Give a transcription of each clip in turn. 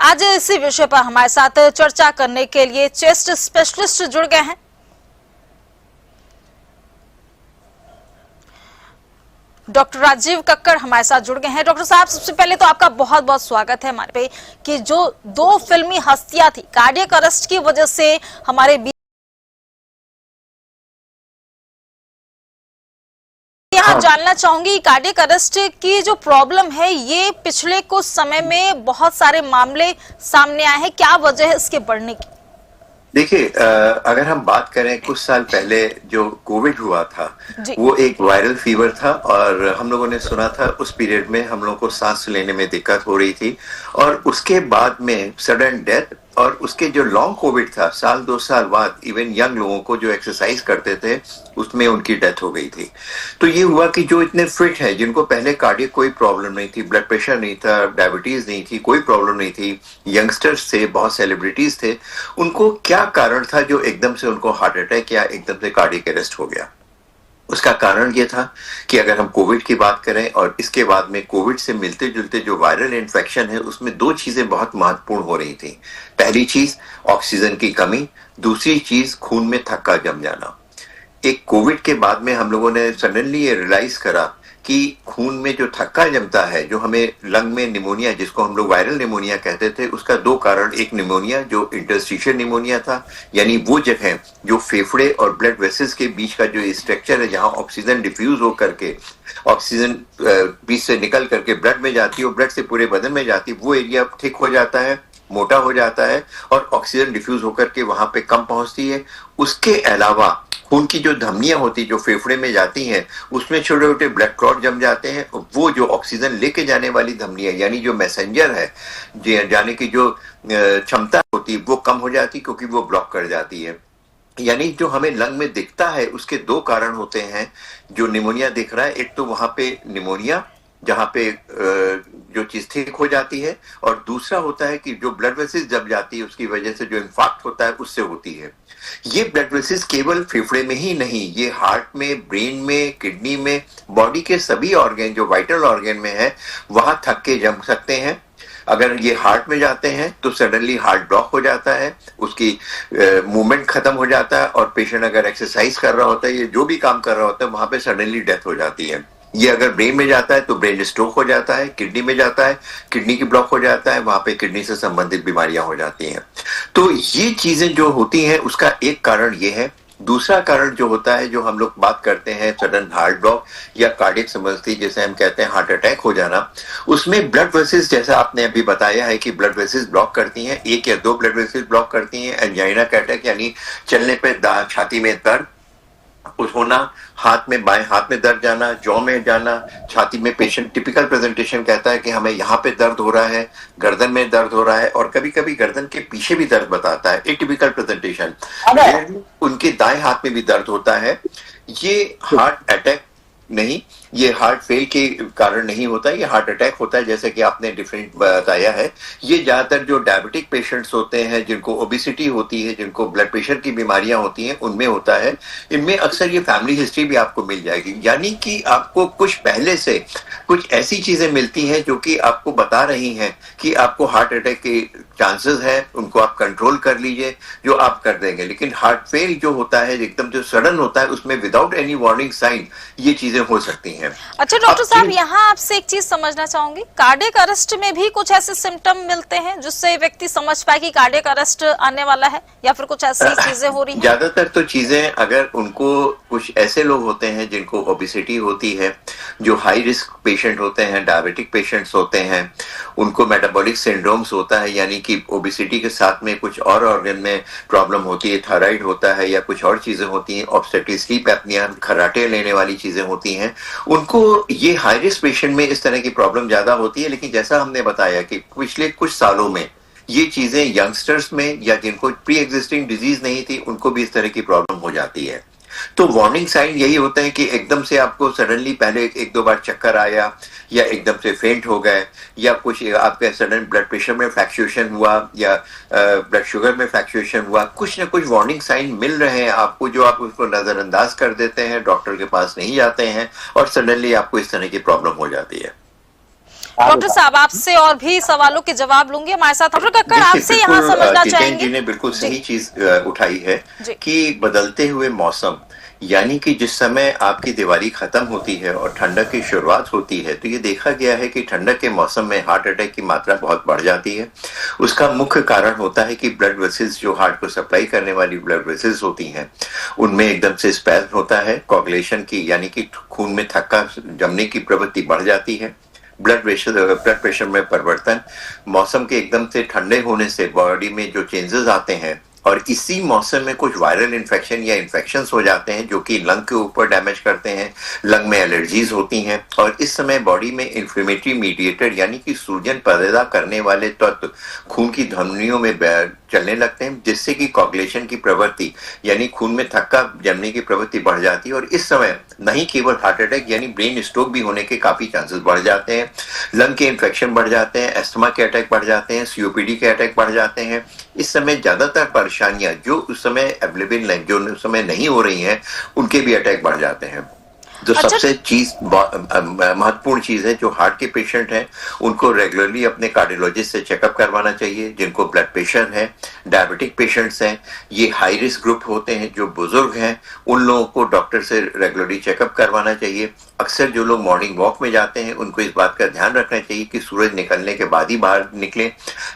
आज इसी विषय पर हमारे साथ चर्चा करने के लिए चेस्ट स्पेशलिस्ट जुड़ गए हैं। डॉक्टर राजीव कक्कड़ हमारे साथ जुड़ गए हैं। डॉक्टर साहब, सबसे पहले तो आपका बहुत बहुत स्वागत है हमारे पे कि जो दो फिल्मी हस्तियां थी कार्डियक अरेस्ट की वजह से हमारे यहाँ जानना चाहूंगी, कार्डियक अरेस्ट की जो प्रॉब्लम है ये पिछले कुछ समय में बहुत सारे मामले सामने आए हैं, क्या वजह है इसके बढ़ने की? देखिए, अगर हम बात करें कुछ साल पहले जो कोविड हुआ था वो एक वायरल फीवर था और हम लोगों ने सुना था उस पीरियड में हम लोगों को सांस लेने में दिक्कत हो रही थी और उसके बाद में सडन डेथ। और उसके जो लॉन्ग कोविड था, साल 2 साल बाद इवन यंग लोगों को जो एक्सरसाइज करते थे उसमें उनकी डेथ हो गई थी। तो ये हुआ कि जो इतने फिट हैं, जिनको पहले कार्डियक कोई प्रॉब्लम नहीं थी, ब्लड प्रेशर नहीं था, डायबिटीज नहीं थी, कोई प्रॉब्लम नहीं थी, यंगस्टर्स थे, बहुत सेलिब्रिटीज थे, उनको क्या कारण था जो एकदम से उनको हार्ट अटैक या एकदम से कार्डियक अरेस्ट हो गया? उसका कारण ये था कि अगर हम कोविड की बात करें और इसके बाद में कोविड से मिलते जुलते जो वायरल इन्फेक्शन है उसमें 2 चीजें बहुत महत्वपूर्ण हो रही थी। पहली चीज ऑक्सीजन की कमी, दूसरी चीज खून में थक्का जम जाना। एक कोविड के बाद में हम लोगों ने सडनली ये रियलाइज करा कि खून में जो थक्का जमता है, जो हमें लंग में निमोनिया, जिसको हम लोग वायरल निमोनिया कहते थे, उसका 2 कारण, एक निमोनिया जो इंटरस्टिशियल निमोनिया था, यानी वो जगह जो फेफड़े और ब्लड वेसल्स के बीच का जो स्ट्रक्चर है जहां ऑक्सीजन डिफ्यूज हो करके ऑक्सीजन बीच से निकल करके ब्लड में जाती है और ब्लड से पूरे बदन में जाती है, वो एरिया थिक हो जाता है, मोटा हो जाता है और ऑक्सीजन डिफ्यूज होकर के वहां पे कम पहुंचती है। उसके अलावा खून की जो धमनियां होती जो फेफड़े में जाती हैं उसमें छोटे छोटे ब्लड क्लॉट जम जाते हैं। वो जो ऑक्सीजन लेके जाने वाली धमनियां, यानी जो मैसेंजर है जाने की जो क्षमता होती वो कम हो जाती क्योंकि वो ब्लॉक कर जाती है। यानी जो हमें लंग में दिखता है उसके 2 कारण होते हैं जो निमोनिया दिख रहा है। एक तो वहां पे निमोनिया जहां पे जो चीज ठीक हो जाती है और दूसरा होता है कि जो ब्लड वेसल्स जम जाती है उसकी वजह से जो इन्फाक्ट होता है उससे होती है। ये ब्लड वेसल्स केवल फेफड़े में ही नहीं, ये हार्ट में, ब्रेन में, किडनी में, बॉडी के सभी ऑर्गन जो वाइटल ऑर्गन में है वहां थक्के जम सकते हैं। अगर ये हार्ट में जाते हैं तो सडनली हार्ट ब्लॉक हो जाता है, उसकी मूवमेंट खत्म हो जाता है और पेशेंट अगर एक्सरसाइज कर रहा होता है, ये जो भी काम कर रहा होता है, वहां पे सडनली डेथ हो जाती है। ये अगर ब्रेन में जाता है तो ब्रेन स्ट्रोक हो जाता है, किडनी में जाता है, किडनी की ब्लॉक हो जाता है, वहां पे किडनी से संबंधित बीमारियां हो जाती हैं। तो ये चीजें जो होती हैं उसका एक कारण ये है। दूसरा कारण जो होता है, जो हम लोग बात करते हैं सडन हार्ट ब्लॉक या कार्डियक संबंधी जैसे हम कहते हैं हार्ट अटैक हो जाना, उसमें ब्लड वेसल्स, जैसा आपने अभी बताया है कि ब्लड वेसल्स ब्लॉक करती हैं, 1 या 2 ब्लड वेसल्स ब्लॉक करती हैं। एंजाइना अटैक यानी चलने पे छाती में दर्द होना, हाथ में, बाएं हाथ में दर्द जाना, जॉ में जाना, छाती में, पेशेंट टिपिकल प्रेजेंटेशन कहता है कि हमें यहाँ पे दर्द हो रहा है, गर्दन में दर्द हो रहा है और कभी कभी गर्दन के पीछे भी दर्द बताता है, एटिपिकल प्रेजेंटेशन। उनके दाएं हाथ में भी दर्द होता है। ये हार्ट अटैक नहीं, ये हार्ट फेल के कारण नहीं होता है, ये हार्ट अटैक होता है, जैसे कि आपने डिफरेंट बताया है। ये ज्यादातर जो डायबिटिक पेशेंट्स होते हैं, जिनको ओबेसिटी होती है, जिनको ब्लड प्रेशर की बीमारियां होती हैं, उनमें होता है। इनमें अक्सर ये फैमिली हिस्ट्री भी आपको मिल जाएगी, यानी कि आपको कुछ पहले से कुछ ऐसी चीजें मिलती हैं जो कि आपको बता रही हैं कि आपको हार्ट अटैक के चांसेस है, उनको आप कंट्रोल कर लीजिए, जो आप कर देंगे। लेकिन हार्ट फेल जो होता है, एकदम जो सडन होता है, उसमें विदाउट एनी वार्निंग साइन ये चीजें हो सकती हैं। अच्छा डॉक्टर साहब, यहाँ आपसे एक चीज समझना चाहूंगी, कार्डियक अरेस्ट में भी कुछ ऐसे सिम्टम मिलते हैं जिससे व्यक्ति समझ पाए कि कार्डियक अरेस्ट आने वाला है, या फिर कुछ ऐसी चीजें हो रही हैं? ज्यादातर तो चीजें, अगर उनको, कुछ ऐसे लोग होते हैं जिनको ओबेसिटी होती है, जो हाई रिस्क पेशेंट होते हैं, डायबिटिक पेशेंट्स होते हैं, उनको मेटाबॉलिक सिंड्रोम्स होता है, यानी कि ओबेसिटी के साथ में कुछ और ऑर्गन में प्रॉब्लम होती है, थायराइड होता है या कुछ और चीजें होती हैं, ऑब्स्ट्रक्टिव स्लीप एपनिया, खर्राटे लेने वाली चीजें होती हैं, उनको ये हाई रिस्क पेशेंट में इस तरह की प्रॉब्लम ज्यादा होती है। लेकिन जैसा हमने बताया कि पिछले कुछ सालों में ये चीजें यंगस्टर्स में या जिनको प्री एग्जिस्टिंग डिजीज नहीं थी उनको भी इस तरह की प्रॉब्लम हो जाती है। तो वार्निंग साइन यही होते हैं कि एकदम से आपको सडनली पहले 1-2 बार चक्कर आया, या एकदम से फेंट हो गए, या कुछ आपके सडन ब्लड प्रेशर में फ्लक्चुएशन हुआ, या ब्लड शुगर में फ्लक्चुएशन हुआ, कुछ ना कुछ वार्निंग साइन मिल रहे हैं आपको, जो आप उसको नजरअंदाज कर देते हैं, डॉक्टर के पास नहीं जाते हैं और सडनली आपको इस तरह की प्रॉब्लम हो जाती है। डॉक्टर साहब आपसे और भी सवालों के जवाब लूंगी। हमारे साथ डॉक्टर कक्कड़ आपसे यहाँ समझना चाहेंगे। जी ने बिल्कुल सही चीज उठाई है कि बदलते हुए मौसम, यानी कि जिस समय आपकी दिवाली खत्म होती है और ठंडक की शुरुआत होती है, तो ये देखा गया है कि ठंडक के मौसम में हार्ट अटैक की मात्रा बहुत बढ़ जाती है। उसका मुख्य कारण होता है कि ब्लड वेसल्स, जो हार्ट को सप्लाई करने वाली ब्लड वेसल्स होती हैं, उनमें एकदम से स्पैज्म होता है, कोगुलेशन की यानी कि खून में थक्का जमने की प्रवृत्ति बढ़ जाती है, ब्लड प्रेशर में परिवर्तन, मौसम के एकदम से ठंडे होने से बॉडी में जो चेंजेस आते हैं, और इसी मौसम में कुछ वायरल इन्फेक्शन या इन्फेक्शंस हो जाते हैं जो कि लंग के ऊपर डैमेज करते हैं, लंग में एलर्जीज होती हैं, और इस समय बॉडी में इन्फ्लेमेटरी मीडिएटेड यानी कि सूजन पैदा करने वाले तत्व खून की धमनियों में चलने लगते हैं, जिससे कि कोगुलेशन की प्रवृत्ति यानी खून में थक्का जमने की प्रवृत्ति बढ़ जाती है। और इस समय नहीं केवल हार्ट अटैक यानी ब्रेन स्ट्रोक भी होने के काफी चांसेस बढ़ जाते हैं, लंग के इन्फेक्शन बढ़ जाते हैं, अस्थमा के अटैक बढ़ जाते हैं, सीओपीडी के अटैक बढ़ जाते हैं। इस समय ज्यादातर परेशानियां जो उस समय अवेलेबल हैं, जो उस समय नहीं हो रही हैं, उनके भी अटैक बढ़ जाते हैं। जो सबसे महत्वपूर्ण चीज है, जो हार्ट के पेशेंट हैं उनको रेगुलरली अपने कार्डियोलॉजिस्ट से चेकअप करवाना चाहिए। जिनको ब्लड प्रेशर है, डायबिटिक पेशेंट्स हैं, ये हाई रिस्क ग्रुप होते हैं, जो बुजुर्ग हैं, उन लोगों को डॉक्टर से रेगुलरली चेकअप करवाना चाहिए। अक्सर जो लोग मॉर्निंग वॉक में जाते हैं उनको इस बात का ध्यान रखना चाहिए कि सूरज निकलने के बाद ही बाहर निकले।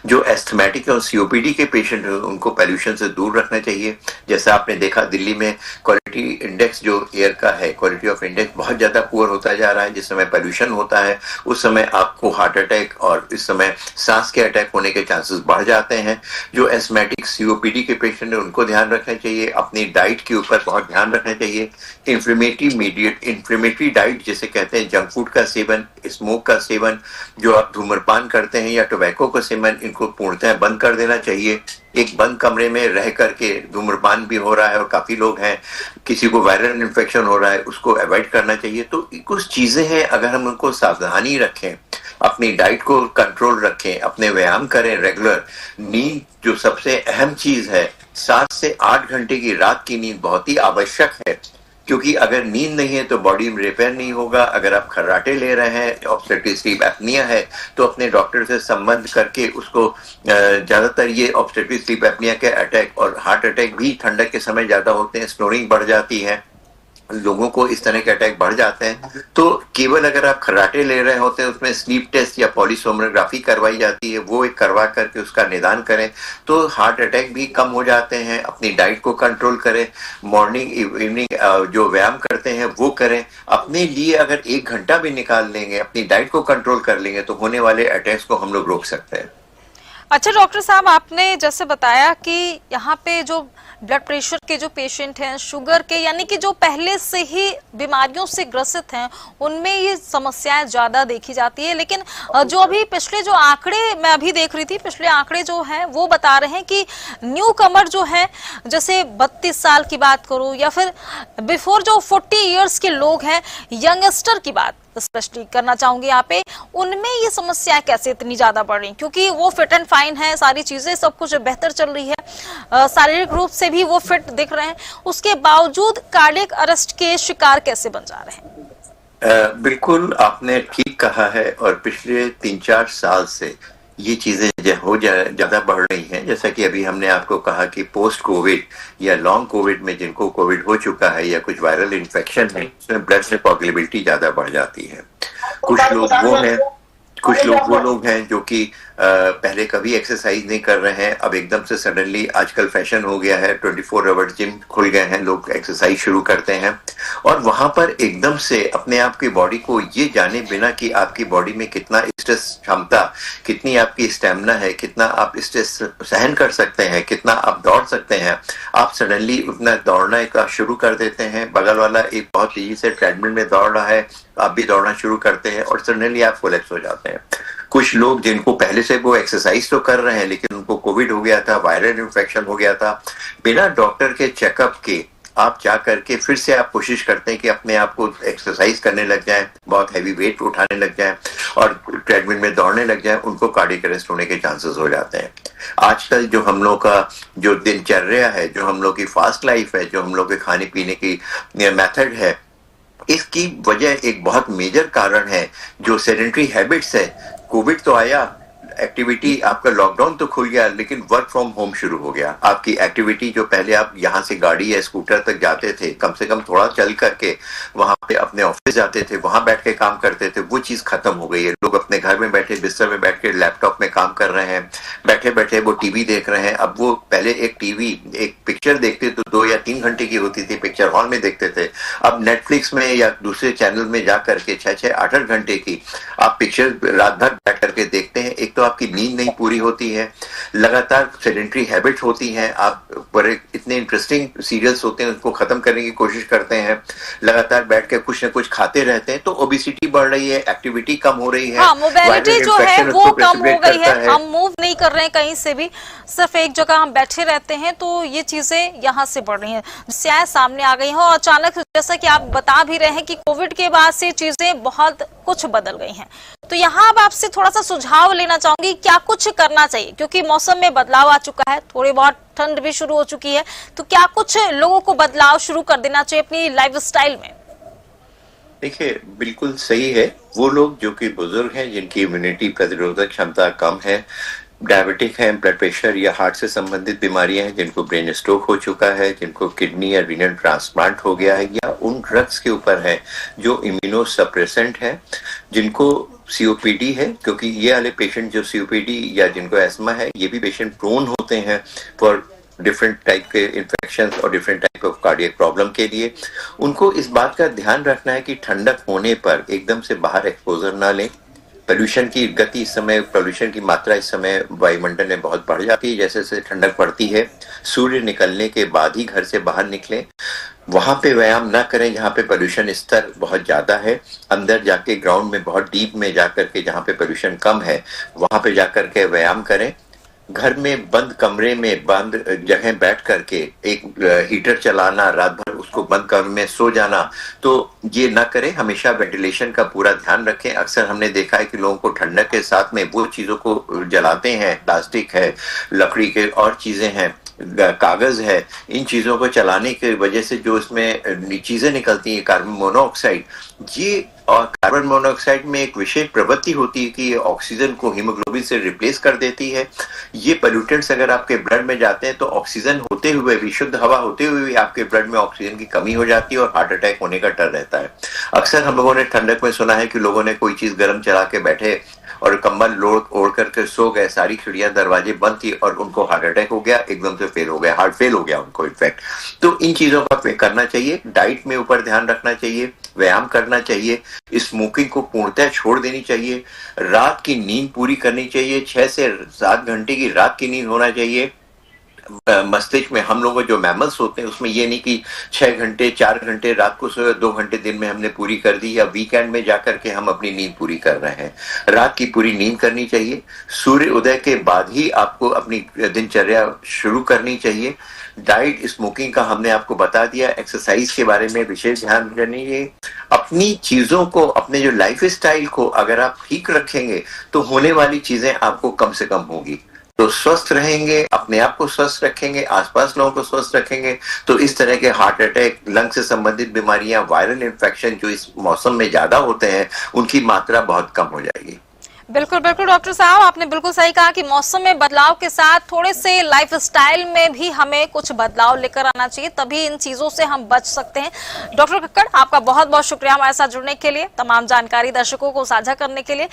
जो एस्थमेटिक और सीओपीडी के पेशेंट हैं उनको पोल्यूशन से दूर रखना चाहिए। जैसा आपने देखा दिल्ली में क्वालिटी इंडेक्स जो एयर का है, क्वालिटी ऑफ इंडेक्स बहुत ज्यादा पुअर होता जा रहा है। जिस समय पोल्यूशन होता है उस समय आपको हार्ट अटैक और इस समय सांस के अटैक होने के चांसेस बढ़ जाते हैं। जो एस्थमेटिक सीओपीडी के पेशेंट है उनको ध्यान रखना चाहिए, अपनी डाइट के ऊपर बहुत ध्यान रखना चाहिए। इन्फ्लेमेटरी डाइट जिसे कहते हैं, जंक फूड का सेवन, स्मोक का सेवन, जो आप धूम्रपान करते हैं या टोबैको का सेवन, इनको पूर्णतः बंद कर देना चाहिए। एक बंद कमरे में रह करके धूम्रपान भी हो रहा है और काफी लोग हैं, किसी को वायरल इन्फेक्शन हो रहा है, उसको अवॉइड करना चाहिए। तो कुछ चीजें हैं, अगर हम उनको सावधानी रखें, अपनी डाइट को कंट्रोल रखें, अपने व्यायाम करें रेगुलर, नींद जो सबसे अहम चीज है, 7 से 8 घंटे की रात की नींद बहुत ही आवश्यक है, क्योंकि अगर नींद नहीं है तो बॉडी में रिपेयर नहीं होगा। अगर आप खर्राटे ले रहे हैं, ऑब्स्ट्रक्टिव स्लीप एपनिया है, तो अपने डॉक्टर से संबंध करके उसको, ज्यादातर ये ऑब्स्ट्रक्टिव स्लीप एपनिया के अटैक और हार्ट अटैक भी ठंडक के समय ज्यादा होते हैं, स्नोरिंग बढ़ जाती है, लोगों को इस तरह के अटैक बढ़ जाते हैं। तो केवल अगर आप खर्राटे ले रहे होते हैं, उसमें स्लीप टेस्ट या पॉलीसोनोग्राफी करवाई जाती है, वो एक करवा करके उसका निदान करें तो हार्ट अटैक भी कम हो जाते हैं। अपनी डाइट को कंट्रोल करें, मॉर्निंग इवनिंग जो व्यायाम करते हैं वो करें। अपने लिए अगर 1 घंटा भी निकाल लेंगे, अपनी डाइट को कंट्रोल कर लेंगे, तो होने वाले अटैक्स को हम लोग रोक सकते हैं। अच्छा डॉक्टर साहब, आपने जैसे बताया कि यहाँ पे जो ब्लड प्रेशर के जो पेशेंट हैं, शुगर के, यानी कि जो पहले से ही बीमारियों से ग्रसित हैं, उनमें ये समस्याएं ज्यादा देखी जाती है। लेकिन जो अभी पिछले जो आंकड़े मैं अभी देख रही थी, पिछले आंकड़े जो हैं वो बता रहे हैं कि न्यू कमर जो है, जैसे 32 साल की बात करूं या फिर बिफोर जो 40 इयर्स के लोग हैं, यंगस्टर की बात स्पेशली करना चाहूंगी यहाँ पे, उनमें ये समस्याएं कैसे इतनी ज्यादा बढ़ रही, क्योंकि वो फिट एंड फाइन है, सारी चीजें सब कुछ बेहतर चल रही है, शारीरिक रूप से भी वो फिट दिख रहे हैं, उसके बावजूद कार्डियक अरेस्ट के शिकार कैसे बन जा रहे हैं? बिल्कुल आपने ठीक कहा है, और पिछले 3-4 साल से ये चीजें ज्यादा बढ़ रही हैं। जैसा कि अभी हमने आपको कहा कि पोस्ट कोविड या लॉन्ग कोविड में जिनको कोविड हो चुका है या कुछ वायरल इन्फेक्शन है, उसमें ब्लड में कोगुलेबिलिटी ज्यादा बढ़ जाती है। कुछ लोग वो लोग हैं जो कि पहले कभी एक्सरसाइज नहीं कर रहे हैं, अब एकदम से सडनली, आजकल फैशन हो गया है, 24 आवर्स जिम खुल गए हैं, लोग एक्सरसाइज शुरू करते हैं, और वहां पर एकदम से अपने आप की बॉडी को ये जाने बिना कि आपकी बॉडी में कितना स्ट्रेस क्षमता, कितनी आपकी स्टेमिना है, कितना आप स्ट्रेस सहन कर सकते हैं, कितना आप दौड़ सकते हैं, आप सडनली उतना दौड़ना का शुरू कर देते हैं। बगल वाला एक बहुत तेजी से ट्रेडमिल में दौड़ रहा है, आप भी दौड़ना शुरू करते हैं और सडनली आप कोलैप्स हो जाते हैं। कुछ लोग जिनको पहले से वो एक्सरसाइज तो कर रहे हैं लेकिन उनको कोविड हो गया था, वायरल इन्फेक्शन हो गया था, बिना डॉक्टर के चेकअप के आप जा करके फिर से आप कोशिश करते हैं कि अपने आप को एक्सरसाइज करने लग जाएं, बहुत हैवी वेट उठाने लग जाएं और ट्रेडमिल में दौड़ने लग जाएं, उनको कार्डियक अरेस्ट होने के चांसेस हो जाते हैं। आजकल जो हम लोग का जो दिनचर्या है, जो हम लोग की फास्ट लाइफ है, जो हम लोग के खाने पीने की मेथड है, इसकी वजह एक बहुत मेजर कारण है जो सेडेंटरी हैबिट्स है, कोविड तो आया, एक्टिविटी आपका लॉकडाउन तो खुल गया, लेकिन वर्क फ्रॉम होम शुरू हो गया। आपकी एक्टिविटी जो पहले आप यहाँ से गाड़ी या स्कूटर तक जाते थे, कम से कम थोड़ा चल करके वहां पे अपने ऑफिस जाते थे, वहां बैठ के काम करते थे, वो चीज खत्म हो गई है। लोग अपने घर में बैठे बिस्तर में बैठ के लैपटॉप में काम कर रहे हैं, बैठे बैठे वो टीवी देख रहे हैं। अब वो पहले एक टीवी एक पिक्चर देखते तो 2 या 3 घंटे की होती थी, पिक्चर हॉल में देखते थे। अब नेटफ्लिक्स में या दूसरे चैनल में जा करके 6-6, 8-8 घंटे की आप पिक्चर रात भर बैठ करके देखते हैं। एक तो आपकी नींद नहीं पूरी होती है, लगातार सेडेंटरी हैबिट होती हैं, आप बड़े इतने इंटरेस्टिंग सीरियल्स होते हैं उनको खत्म करने की कोशिश करते हैं, लगातार बैठ के कुछ न कुछ खाते रहते हैं, तो ओबेसिटी बढ़ रही है, एक्टिविटी कम हो रही है, हाँ, मोबिलिटी जो है वो कम हो गई है। हम मूव नहीं कर रहे हैं कहीं से भी, सिर्फ एक जगह हम बैठे रहते हैं, तो ये चीजें यहाँ से बढ़ रही हैं, समस्याएं सामने आ गई हैं। और अचानक जैसा कि आप बता भी रहे हैं कि कोविड के बाद से चीजें बहुत कुछ बदल गई हैं, तो यहाँ अब आपसे थोड़ा सा सुझाव लेना चाहूंगी, क्या कुछ करना चाहिए, क्योंकि मौसम में बदलाव आ चुका है, थोड़ी बहुत ठंड भी शुरू हो चुकी है, तो क्या कुछ लोगों को बदलाव शुरू कर देना चाहिए अपनी लाइफस्टाइल में? देखिए, बिल्कुल सही है। वो लोग जो कि बुजुर्ग हैं, जिनकी इम्यूनिटी प्रतिरोधक क्षमता कम है, डायबिटिक हैं, ब्लड प्रेशर या हार्ट से संबंधित बीमारियां हैं, जिनको ब्रेन स्ट्रोक हो चुका है, जिनको किडनी या रीनल ट्रांसप्लांट हो गया है, या उन ड्रग्स के ऊपर है जो इम्यूनो सप्रेसेंट है, जिनको सीओपीडी है, क्योंकि ये वाले पेशेंट जो सीओपीडी या जिनको एस्मा है, ये भी पेशेंट प्रोन होते हैं फॉर डिफरेंट टाइप के इन्फेक्शन और different type of cardiac problem के लिए। उनको इस बात का ध्यान रखना है कि ठंडक होने पर एकदम से बाहर एक्सपोजर ना लें। पोल्यूशन की गति इस समय, पोल्यूशन की मात्रा इस समय वायुमंडल में बहुत बढ़ जाती है, जैसे जैसे ठंडक पड़ती है। सूर्य निकलने के बाद ही घर से बाहर निकलें। वहां पे व्यायाम ना करें जहाँ पे पोल्यूशन स्तर बहुत ज्यादा है। अंदर जाके ग्राउंड में बहुत डीप में जाकर के जहाँ पे पोल्यूशन कम है वहां पे जाकर के व्यायाम करें। घर में बंद कमरे में बंद जगह बैठ करके एक हीटर चलाना, रात भर उसको बंद कमरे में सो जाना, तो ये ना करें। हमेशा वेंटिलेशन का पूरा ध्यान रखें। अक्सर हमने देखा है कि लोगों को ठंडक के साथ में वो चीजों को जलाते हैं, प्लास्टिक है, लकड़ी के और चीजें हैं, कागज है, इन चीजों को चलाने की वजह से जो इसमें चीजें निकलती हैं, कार्बन मोनोऑक्साइड, ये और कार्बन मोनोऑक्साइड में एक विशेष प्रवृत्ति होती है कि ये ऑक्सीजन को हीमोग्लोबिन से रिप्लेस कर देती है। ये पोल्यूटेंट्स अगर आपके ब्लड में जाते हैं तो ऑक्सीजन होते हुए भी, शुद्ध हवा होते हुए भी आपके ब्लड में ऑक्सीजन की कमी हो जाती है और हार्ट अटैक होने का डर रहता है। अक्सर हम लोगों ने ठंडक में सुना है कि लोगों ने कोई चीज गर्म चला के बैठे और कंबल ओढ़ करके सो गए, सारी खिड़कियां दरवाजे बंद थी और उनको हार्ट अटैक हो गया, एकदम से फेल हो गया, हार्ट फेल हो गया उनको इनफैक्ट। तो इन चीजों का करना चाहिए, डाइट में ऊपर ध्यान रखना चाहिए, व्यायाम करना चाहिए, स्मोकिंग को पूर्णतः छोड़ देनी चाहिए, रात की नींद पूरी करनी चाहिए, 6 से 7 घंटे की रात की नींद होना चाहिए। मस्तिष्क में हम लोग जो मैमल्स होते हैं उसमें ये नहीं कि 6 घंटे 4 घंटे रात को सोए, 2 घंटे दिन में हमने पूरी कर दी, या वीकेंड में जाकर के हम अपनी नींद पूरी कर रहे हैं। रात की पूरी नींद करनी चाहिए। सूर्य उदय के बाद ही आपको अपनी दिनचर्या शुरू करनी चाहिए। डाइट, स्मोकिंग का हमने आपको बता दिया। एक्सरसाइज के बारे में विशेष ध्यान देनी है। अपनी चीजों को, अपने जो लाइफ स्टाइल को अगर आप ठीक रखेंगे तो होने वाली चीजें आपको कम से कम होगी। तो स्वस्थ रहेंगे, अपने आप को स्वस्थ रखेंगे, आसपास लोगों को स्वस्थ रखेंगे, तो इस तरह के हार्ट अटैक, लंग से संबंधित बीमारियां, वायरल इन्फेक्शन जो इस मौसम में ज्यादा होते हैं, उनकी मात्रा बहुत कम हो जाएगी। बिल्कुल बिल्कुल डॉक्टर साहब, आपने बिल्कुल सही कहा कि मौसम में बदलाव के साथ थोड़े से लाइफस्टाइल में भी हमें कुछ बदलाव लेकर आना चाहिए, तभी इन चीजों से हम बच सकते हैं। डॉक्टर कक्कड़, आपका बहुत बहुत शुक्रिया हमारे साथ जुड़ने के लिए, तमाम जानकारी दर्शकों को साझा करने के लिए।